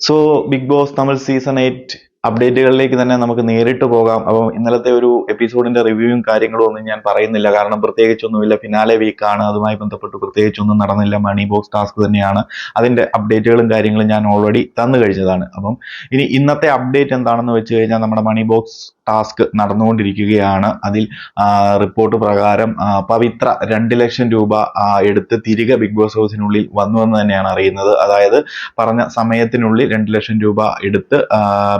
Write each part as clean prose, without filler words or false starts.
So big boss Tamil season 8 അപ്ഡേറ്റുകളിലേക്ക് തന്നെ നമുക്ക് നേരിട്ട് പോകാം. അപ്പം ഇന്നലത്തെ ഒരു എപ്പിസോഡിന്റെ റിവ്യൂവും കാര്യങ്ങളും ഒന്നും ഞാൻ പറയുന്നില്ല, കാരണം പ്രത്യേകിച്ചൊന്നുമില്ല. ഫിനാലെ വീക്കാണ്, അതുമായി ബന്ധപ്പെട്ട് പ്രത്യേകിച്ചൊന്നും നടന്നില്ല. മണി ബോക്സ് ടാസ്ക് തന്നെയാണ്. അതിന്റെ അപ്ഡേറ്റുകളും കാര്യങ്ങളും ഞാൻ ഓൾറെഡി തന്നു കഴിഞ്ഞതാണ്. അപ്പം ഇനി ഇന്നത്തെ അപ്ഡേറ്റ് എന്താണെന്ന് വെച്ച് കഴിഞ്ഞാൽ, നമ്മുടെ മണി ബോക്സ് ടാസ്ക് നടന്നുകൊണ്ടിരിക്കുകയാണ്. അതിൽ റിപ്പോർട്ട് പ്രകാരം പവിത്ര 2 ലക്ഷം രൂപ എടുത്ത് തിരികെ ബിഗ് ബോസ് ഹൗസിനുള്ളിൽ വന്നുവെന്ന് തന്നെയാണ് അറിയുന്നത്. അതായത് പറഞ്ഞ സമയത്തിനുള്ളിൽ 2 ലക്ഷം രൂപ എടുത്ത്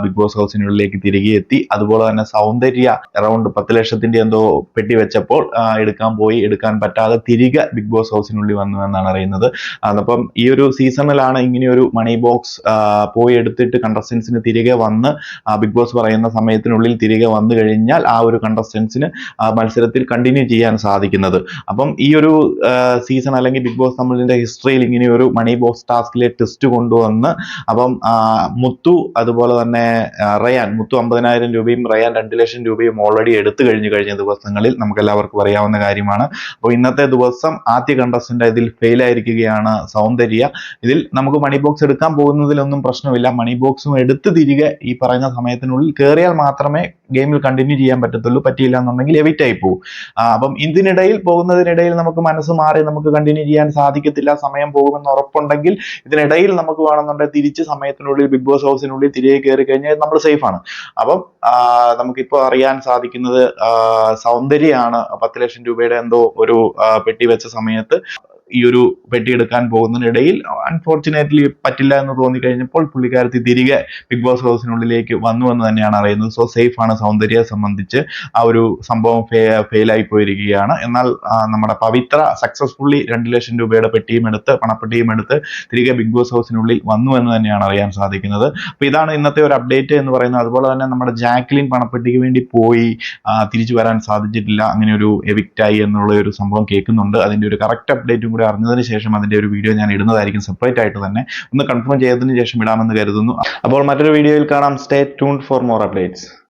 ബിഗ് ബോസ് ഹൗസിനുള്ളിലേക്ക് തിരികെ എത്തി. അതുപോലെ തന്നെ സൗന്ദര്യ അറൌണ്ട് 10 ലക്ഷത്തിന്റെ എന്തോ പെട്ടി വെച്ചപ്പോൾ എടുക്കാൻ പറ്റാതെ തിരികെ ബിഗ് ബോസ് ഹൗസിനുള്ളിൽ വന്നു എന്നാണ് അറിയുന്നത്. അപ്പം ഈ ഒരു സീസണിലാണ് ഇങ്ങനെയൊരു മണി ബോക്സ് പോയി എടുത്തിട്ട് കണ്ടസ്റ്റൻസിന് തിരികെ വന്ന് ബിഗ് ബോസ് പറയുന്ന സമയത്തിനുള്ളിൽ തിരികെ വന്നു കഴിഞ്ഞാൽ ആ ഒരു കണ്ടസ്റ്റൻസിന് മത്സരത്തിൽ കണ്ടിന്യൂ ചെയ്യാൻ സാധിക്കുന്നത്. അപ്പം ഈ ഒരു സീസൺ അല്ലെങ്കിൽ ബിഗ് ബോസ് തമിഴിന്റെ ഹിസ്റ്ററിയിൽ ഇങ്ങനെ ഒരു മണി ബോക്സ് ടാസ്കിലെ ടെസ്റ്റ് കൊണ്ടുവന്ന് അപ്പം മുത്തു അതുപോലെ തന്നെ റയാൻ, മുത്തു 50,000 രൂപയും റയാൻ 2 ലക്ഷം രൂപയും ഓൾറെഡി എടുത്തു കഴിഞ്ഞ ദിവസങ്ങളിൽ നമുക്ക് എല്ലാവർക്കും അറിയാവുന്ന കാര്യമാണ്. അപ്പോൾ ഇന്നത്തെ ദിവസം ആദ്യ കണ്ടസ്റ്റന്റ് ഇതിൽ ഫെയിൽ ആയിരിക്കുകയാണ് സൗന്ദര്യ. ഇതിൽ നമുക്ക് മണി ബോക്സ് എടുക്കാൻ പോകുന്നതിലൊന്നും പ്രശ്നമില്ല. മണി ബോക്സും എടുത്ത് തിരികെ ഈ പറയുന്ന സമയത്തിനുള്ളിൽ കയറിയാൽ മാത്രമേ ഗെയിമിൽ കണ്ടിന്യൂ ചെയ്യാൻ പറ്റത്തുള്ളൂ. പറ്റിയില്ല എന്നുണ്ടെങ്കിൽ എവിറ്റ് ആയി പോകും. അപ്പം പോകുന്നതിനിടയിൽ നമുക്ക് മനസ്സ് മാറി നമുക്ക് കണ്ടിന്യൂ ചെയ്യാൻ സാധിക്കത്തില്ല, സമയം പോകുമെന്ന് ഉറപ്പുണ്ടെങ്കിൽ ഇതിനിടയിൽ നമുക്ക് വേണമെന്നുണ്ടെങ്കിൽ തിരിച്ച് സമയത്തിനുള്ളിൽ ബിഗ് ബോസ് ഹൗസിനുള്ളിൽ തിരികെ കയറി കഴിഞ്ഞാൽ നമ്മൾ സേഫ് ആണ്. അപ്പം നമുക്കിപ്പോൾ അറിയാൻ സാധിക്കുന്നത് സൗന്ദര്യമാണ് 10 ലക്ഷം രൂപയുടെ എന്തോ ഒരു പെട്ടി വെച്ച സമയത്ത് ഈ ഒരു പെട്ടി എടുക്കാൻ പോകുന്നതിനിടയിൽ അൺഫോർച്ചുനേറ്റ്ലി പറ്റില്ല എന്ന് തോന്നിക്കഴിഞ്ഞപ്പോൾ പുള്ളിക്കാരത്തി തിരികെ ബിഗ് ബോസ് ഹൗസിനുള്ളിലേക്ക് വന്നു എന്ന് തന്നെയാണ് അറിയുന്നത്. സോ സേഫ് ആണ് സൗന്ദര്യയെ സംബന്ധിച്ച്. ആ ഒരു സംഭവം ഫെയിലായി പോയിരിക്കുകയാണ്. എന്നാൽ നമ്മുടെ പവിത്ര സക്സസ്ഫുള്ളി 2 ലക്ഷം രൂപയുടെ പണപ്പെട്ടിയും എടുത്ത് തിരികെ ബിഗ് ബോസ് ഹൗസിനുള്ളിൽ വന്നു എന്ന് തന്നെയാണ് അറിയാൻ സാധിക്കുന്നത്. അപ്പൊ ഇതാണ് ഇന്നത്തെ ഒരു അപ്ഡേറ്റ് എന്ന് പറയുന്നത്. അതുപോലെ തന്നെ നമ്മുടെ ജാക്ലിൻ പണപ്പെട്ടിക്ക് വേണ്ടി പോയി തിരിച്ചു വരാൻ സാധിച്ചിട്ടില്ല, അങ്ങനെ ഒരു എവിക്റ്റായി എന്നുള്ള ഒരു സംഭവം കേൾക്കുന്നുണ്ട്. അതിന്റെ ഒരു കറക്റ്റ് അപ്ഡേറ്റും കൂടി അറിഞ്ഞതിന് ശേഷം അതിന്റെ ഒരു വീഡിയോ ഞാൻ ഇടുന്നതായിരിക്കും, സെപ്പറേറ്റ് ആയിട്ട് തന്നെ ഒന്ന് കൺഫേം ചെയ്തതിന് ശേഷം ഇടാമെന്ന് കരുതുന്നു. അപ്പോൾ മറ്റൊരു വീഡിയോയിൽ കാണാം. Stay tuned for more updates.